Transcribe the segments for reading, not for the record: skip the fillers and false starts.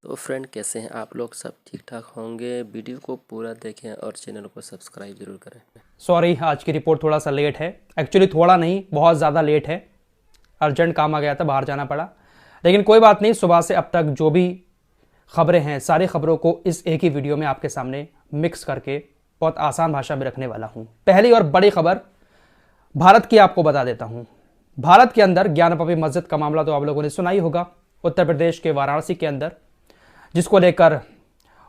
तो फ्रेंड, कैसे हैं आप लोग? सब ठीक ठाक होंगे। वीडियो को पूरा देखें और चैनल को सब्सक्राइब जरूर करें। सॉरी, आज की रिपोर्ट थोड़ा सा लेट है। एक्चुअली थोड़ा नहीं, बहुत ज़्यादा लेट है। अर्जेंट काम आ गया था, बाहर जाना पड़ा। लेकिन कोई बात नहीं, सुबह से अब तक जो भी खबरें हैं सारी खबरों को इस एक ही वीडियो में आपके सामने मिक्स करके बहुत आसान भाषा में रखने वाला हूँ। पहली और बड़ी खबर भारत की आपको बता देता हूँ। भारत के अंदर ज्ञानवापी मस्जिद का मामला तो आप लोगों ने सुना ही होगा। उत्तर प्रदेश के वाराणसी के अंदर, जिसको लेकर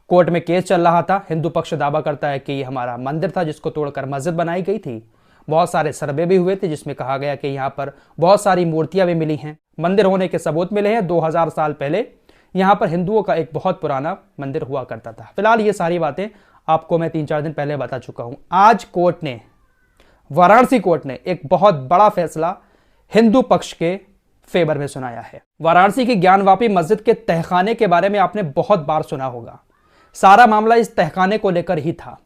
कोर्ट में केस चल रहा था। हिंदू पक्ष दावा करता है कि ये हमारा मंदिर था जिसको तोड़कर मस्जिद बनाई गई थी। बहुत सारे सर्वे भी हुए थे जिसमें कहा गया कि यहाँ पर बहुत सारी मूर्तियां भी मिली हैं, मंदिर होने के सबूत मिले हैं। 2000 साल पहले यहाँ पर हिंदुओं का एक बहुत पुराना मंदिर हुआ करता था। फिलहाल ये सारी बातें आपको मैं 3-4 दिन पहले बता चुका हूँ। आज कोर्ट ने, वाराणसी कोर्ट ने एक बहुत बड़ा फैसला हिंदू पक्ष के फेवर में सुनाया है। वाराणसी की ज्ञानवापी मस्जिद के तहखाने के बारे में आपने बहुत बार सुना होगा। सारा मामला इस तहखाने को लेकर ही था।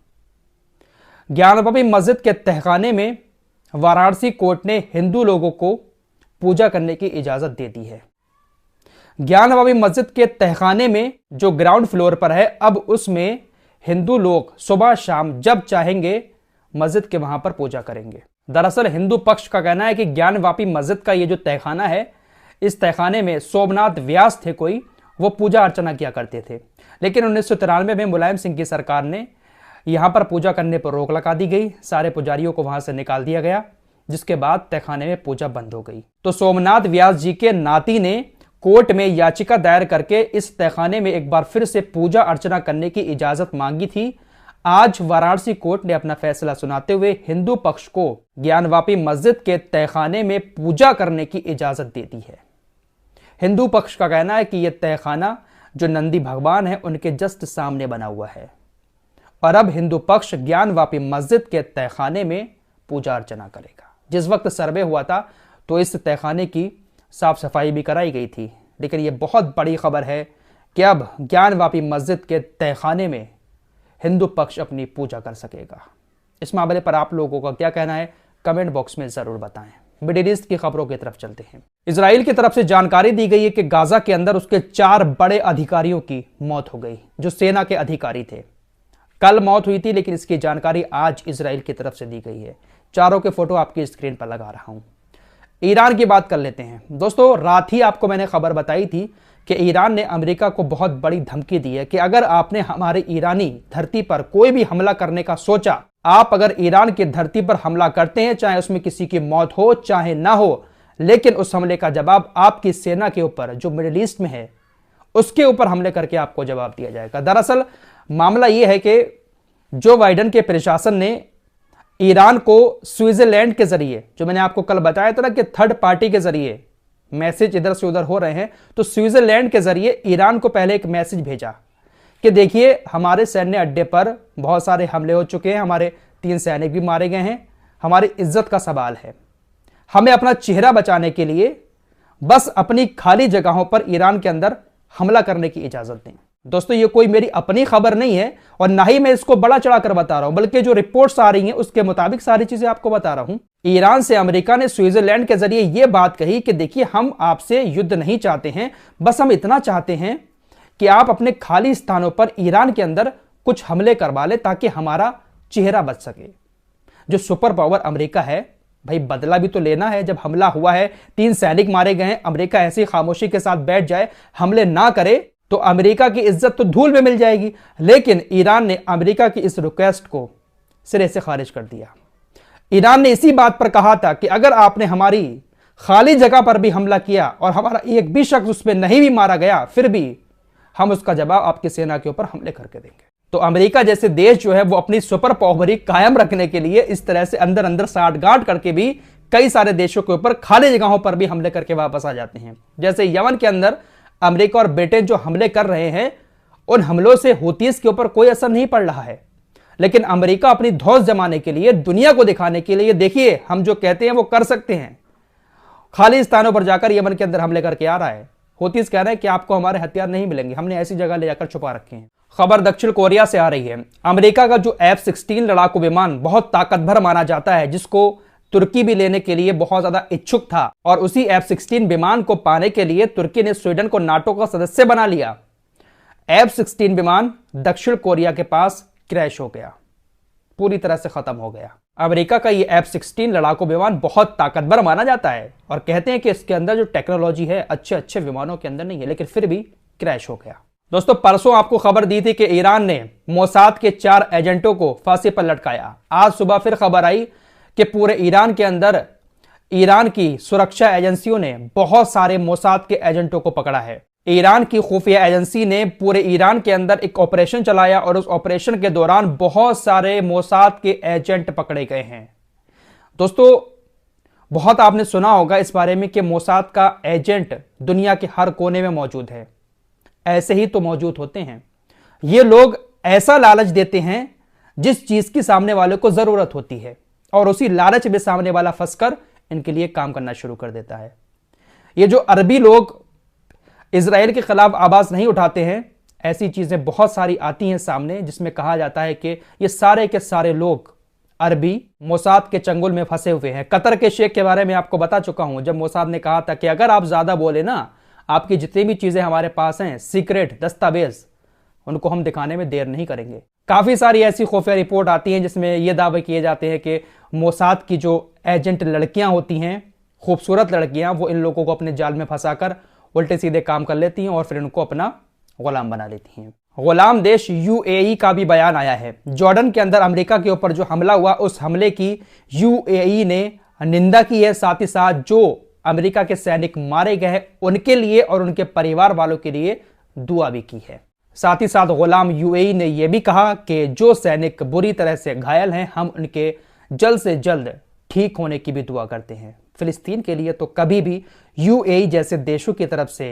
ज्ञानवापी मस्जिद के तहखाने में वाराणसी कोर्ट ने हिंदू लोगों को पूजा करने की इजाजत दे दी है। ज्ञानवापी मस्जिद के तहखाने में जो ग्राउंड फ्लोर पर है, अब उसमें हिंदू लोग सुबह शाम जब चाहेंगे मस्जिद के वहां पर पूजा करेंगे। दरअसल हिंदू पक्ष का कहना है कि ज्ञानवापी मस्जिद का ये जो तहखाना है, इस तहखाने में सोमनाथ व्यास थे कोई, वो पूजा अर्चना किया करते थे। लेकिन 1993 में मुलायम सिंह की सरकार ने यहां पर पूजा करने पर रोक लगा दी गई। सारे पुजारियों को वहां से निकाल दिया गया, जिसके बाद तहखाने में पूजा बंद हो गई। तो सोमनाथ व्यास जी के नाती ने कोर्ट में याचिका दायर करके इस तहखाने में एक बार फिर से पूजा अर्चना करने की इजाजत मांगी थी। आज वाराणसी कोर्ट ने अपना फैसला सुनाते हुए हिंदू पक्ष को ज्ञानवापी मस्जिद के तहखाने में पूजा करने की इजाजत दे दी है। हिंदू पक्ष का कहना है कि यह तहखाना जो नंदी भगवान है उनके जस्ट सामने बना हुआ है, और अब हिंदू पक्ष ज्ञानवापी मस्जिद के तहखाने में पूजा अर्चना करेगा। जिस वक्त सर्वे हुआ था तो इस तहखाने की साफ सफाई भी कराई गई थी। लेकिन यह बहुत बड़ी खबर है कि अब ज्ञानवापी मस्जिद के तहखाने में हिंदू पक्ष अपनी पूजा कर सकेगा। इस मामले पर आप लोगों का क्या कहना है, कमेंट बॉक्स में जरूर बताएं। मिडिल ईस्ट की खबरों की तरफ चलते हैं। इजराइल की तरफ से जानकारी दी गई है कि गाजा के अंदर उसके 4 बड़े अधिकारियों की मौत हो गई, जो सेना के अधिकारी थे। कल मौत हुई थी, लेकिन इसकी जानकारी आज इजराइल की तरफ से दी गई है। चारों के फोटो आपकी स्क्रीन पर लगा रहा हूं। ईरान की बात कर लेते हैं। दोस्तों, रात ही आपको मैंने खबर बताई थी कि ईरान ने अमेरिका को बहुत बड़ी धमकी दी है कि अगर आपने हमारे ईरानी धरती पर कोई भी हमला करने का सोचा, आप अगर ईरान की धरती पर हमला करते हैं, चाहे उसमें किसी की मौत हो चाहे ना हो, लेकिन उस हमले का जवाब आपकी सेना के ऊपर जो मिडिल ईस्ट में है उसके ऊपर हमले करके आपको जवाब दिया जाएगा। दरअसल मामला यह है कि जो बाइडेन के प्रशासन ने ईरान को स्विट्जरलैंड के जरिए, जो मैंने आपको कल बताया था ना कि थर्ड पार्टी के जरिए मैसेज इधर से उधर हो रहे हैं, तो स्विट्जरलैंड के जरिए ईरान को पहले एक मैसेज भेजा कि देखिए, हमारे सैन्य अड्डे पर बहुत सारे हमले हो चुके हैं, हमारे 3 सैनिक भी मारे गए हैं, हमारी इज्जत का सवाल है। हमें अपना चेहरा बचाने के लिए बस अपनी खाली जगहों पर ईरान के अंदर हमला करने की इजाजत दें। दोस्तों, ये कोई मेरी अपनी खबर नहीं है और ना ही मैं इसको बड़ा चढ़ाकर बता रहा हूं, बल्कि जो रिपोर्ट्स आ रही हैं उसके मुताबिक सारी चीजें आपको बता रहा हूं। ईरान से अमेरिका ने स्विट्जरलैंड के जरिए यह बात कही कि देखिए, हम आपसे युद्ध नहीं चाहते हैं, बस हम इतना चाहते हैं कि आप अपने खाली स्थानों पर ईरान के अंदर कुछ हमले करवा ले ताकि हमारा चेहरा बच सके। जो सुपर पावर अमेरिका है, भाई बदला भी तो लेना है। जब हमला हुआ है, 3 सैनिक मारे गए हैं, अमेरिका ऐसी खामोशी के साथ बैठ जाए, हमले ना करे, तो अमेरिका की इज्जत तो धूल में मिल जाएगी। लेकिन ईरान ने अमेरिका की इस रिक्वेस्ट को सिरे से खारिज कर दिया। ईरान ने इसी बात पर कहा था कि अगर आपने हमारी खाली जगह पर भी हमला किया और हमारा एक भी शख्स उसमें नहीं भी मारा गया, फिर भी हम उसका जवाब आपकी सेना के ऊपर हमले करके देंगे। तो अमेरिका जैसे देश जो है वो अपनी सुपर पावरी कायम रखने के लिए इस तरह से अंदर अंदर साठगांठ करके भी कई सारे देशों के ऊपर खाली जगहों पर भी हमले करके वापस आ जाते हैं। जैसे यमन के अंदर अमेरिका और ब्रिटेन जो हमले कर रहे हैं, उन हमलों से हूतीस के ऊपर कोई असर नहीं पड़ रहा है, लेकिन अमेरिका अपनी धौंस जमाने के लिए, दुनिया को दिखाने के लिए, देखिए हम जो कहते हैं वो कर सकते हैं, खाली स्थानों पर जाकर यमन के अंदर हमले करके आ रहा है। हूतीस कह रहे हैं कि आपको हमारे हथियार नहीं मिलेंगे, हमने ऐसी जगह ले जाकर छुपा रखे हैं। खबर दक्षिण कोरिया से आ रही है। अमेरिका का जो F-16 लड़ाकू विमान बहुत ताकतवर माना जाता है, जिसको तुर्की भी लेने के लिए बहुत ज्यादा इच्छुक था, और उसी F-16 विमान को पाने के लिए तुर्की ने स्वीडन को नाटो का सदस्य बना लिया। F-16 विमान दक्षिण कोरिया के पास क्रैश हो गया, पूरी तरह से खत्म हो गया। अमेरिका का ये F-16 लड़ाकू विमान बहुत ताकतवर माना जाता है और कहते हैं कि इसके अंदर जो टेक्नोलॉजी है अच्छे अच्छे विमानों के अंदर नहीं है, लेकिन फिर भी क्रैश हो गया। दोस्तों, परसों आपको खबर दी थी कि ईरान ने मोसाद के 4 एजेंटों को फांसी पर लटकाया। आज सुबह फिर खबर आई कि पूरे ईरान के अंदर ईरान की सुरक्षा एजेंसियों ने बहुत सारे मोसाद के एजेंटों को पकड़ा है। ईरान की खुफिया एजेंसी ने पूरे ईरान के अंदर एक ऑपरेशन चलाया और उस ऑपरेशन के दौरान बहुत सारे मोसाद के एजेंट पकड़े गए हैं। दोस्तों, बहुत आपने सुना होगा इस बारे में कि मोसाद का एजेंट दुनिया के हर कोने में मौजूद है। ऐसे ही तो मौजूद होते हैं। ये लोग ऐसा लालच देते हैं जिस चीज की सामने वाले को जरूरत होती है और उसी लालच में सामने वाला फंसकर इनके लिए काम करना शुरू कर देता है। ये जो अरबी लोग इजराइल के खिलाफ आवाज नहीं उठाते हैं, ऐसी चीजें बहुत सारी आती हैं सामने जिसमें कहा जाता है कि ये सारे के सारे लोग अरबी मोसाद के चंगुल में फंसे हुए हैं। कतर के शेख के बारे में आपको बता चुका हूं, जब मोसाद ने कहा था कि अगर आप ज्यादा बोले ना, आपकी जितनी भी चीजें हमारे पास हैं सीक्रेट दस्तावेज, उनको हम दिखाने में देर नहीं करेंगे। काफी सारी ऐसी खुफिया रिपोर्ट आती हैं जिसमें यह दावे किए जाते हैं कि मोसाद की जो एजेंट लड़कियां होती हैं, खूबसूरत लड़कियां, वो इन लोगों को अपने जाल में फंसाकर उल्टे सीधे काम कर लेती हैं और फिर इनको अपना गुलाम बना लेती हैं। गुलाम देश यूएई का भी बयान आया है। जॉर्डन के अंदर अमेरिका के ऊपर जो हमला हुआ, उस हमले की यूएई ने निंदा की है। साथ ही साथ जो अमेरिका के सैनिक मारे गए हैं उनके लिए और उनके परिवार वालों के लिए दुआ भी की है। साथ ही साथ गुलाम यूएई ने यह भी कहा कि जो सैनिक बुरी तरह से घायल हैं, हम उनके जल्द से जल्द ठीक होने की भी दुआ करते हैं। फिलिस्तीन के लिए तो कभी भी यूएई जैसे देशों की तरफ से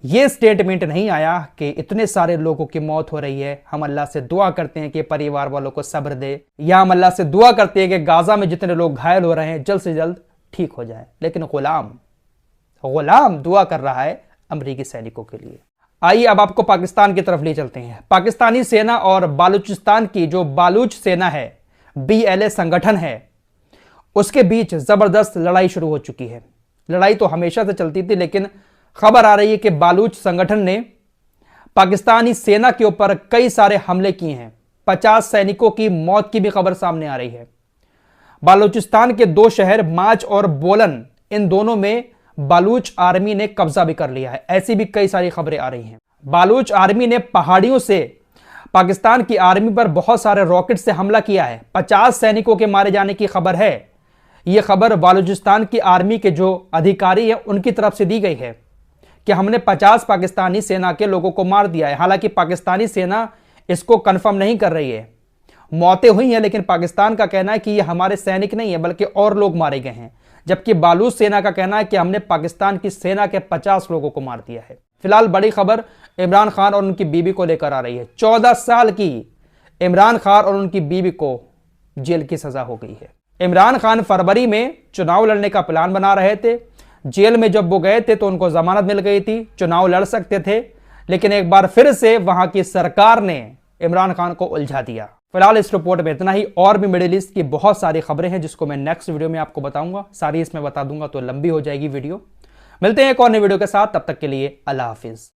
यह स्टेटमेंट नहीं आया कि इतने सारे लोगों की मौत हो रही है, हम अल्लाह से दुआ करते हैं कि परिवार वालों को सब्र दे, या हम अल्लाह से दुआ करते हैं कि गाजा में जितने लोग घायल हो रहे हैं जल्द से जल्द ठीक हो जाए। लेकिन गुलाम दुआ कर रहा है अमेरिकी सैनिकों के लिए। आइए अब आपको पाकिस्तान की तरफ ले चलते हैं। पाकिस्तानी सेना और बालूचिस्तान की जो बालूच सेना है, BLA संगठन है, उसके बीच जबरदस्त लड़ाई शुरू हो चुकी है। लड़ाई तो हमेशा से चलती थी, लेकिन खबर आ रही है कि बालूच संगठन ने पाकिस्तानी सेना के ऊपर कई सारे हमले किए हैं। 50 सैनिकों की मौत की भी खबर सामने आ रही है। बालूचिस्तान के 2 शहर माच और बोलन, इन दोनों में बालूच आर्मी ने कब्जा भी कर लिया है। ऐसी भी कई सारी खबरें आ रही हैं। बालूच आर्मी ने पहाड़ियों से पाकिस्तान की आर्मी पर बहुत सारे रॉकेट से हमला किया है। 50 सैनिकों के मारे जाने की खबर है। यह खबर बालूचिस्तान की आर्मी के जो अधिकारी हैं उनकी तरफ से दी गई है कि हमने 50 पाकिस्तानी सेना के लोगों को मार दिया है। हालांकि पाकिस्तानी सेना इसको कंफर्म नहीं कर रही है। मौतें हुई हैं, लेकिन पाकिस्तान का कहना है कि ये हमारे सैनिक नहीं है बल्कि और लोग मारे गए हैं, जबकि बालूच सेना का कहना है कि हमने पाकिस्तान की सेना के 50 लोगों को मार दिया है। फिलहाल बड़ी खबर इमरान खान और उनकी बीवी को लेकर आ रही है। 14 साल की इमरान खान और उनकी बीवी को जेल की सजा हो गई है। इमरान खान फरवरी में चुनाव लड़ने का प्लान बना रहे थे। जेल में जब वो गए थे तो उनको जमानत मिल गई थी, चुनाव लड़ सकते थे, लेकिन एक बार फिर से वहां की सरकार ने इमरान खान को उलझा दिया। फिलहाल इस रिपोर्ट में इतना ही। और भी मिडिल ईस्ट की बहुत सारी खबरें हैं जिसको मैं नेक्स्ट वीडियो में आपको बताऊंगा। सारी इसमें बता दूंगा तो लंबी हो जाएगी वीडियो। मिलते हैं एक और नई वीडियो के साथ, तब तक के लिए अल्लाह हाफिज।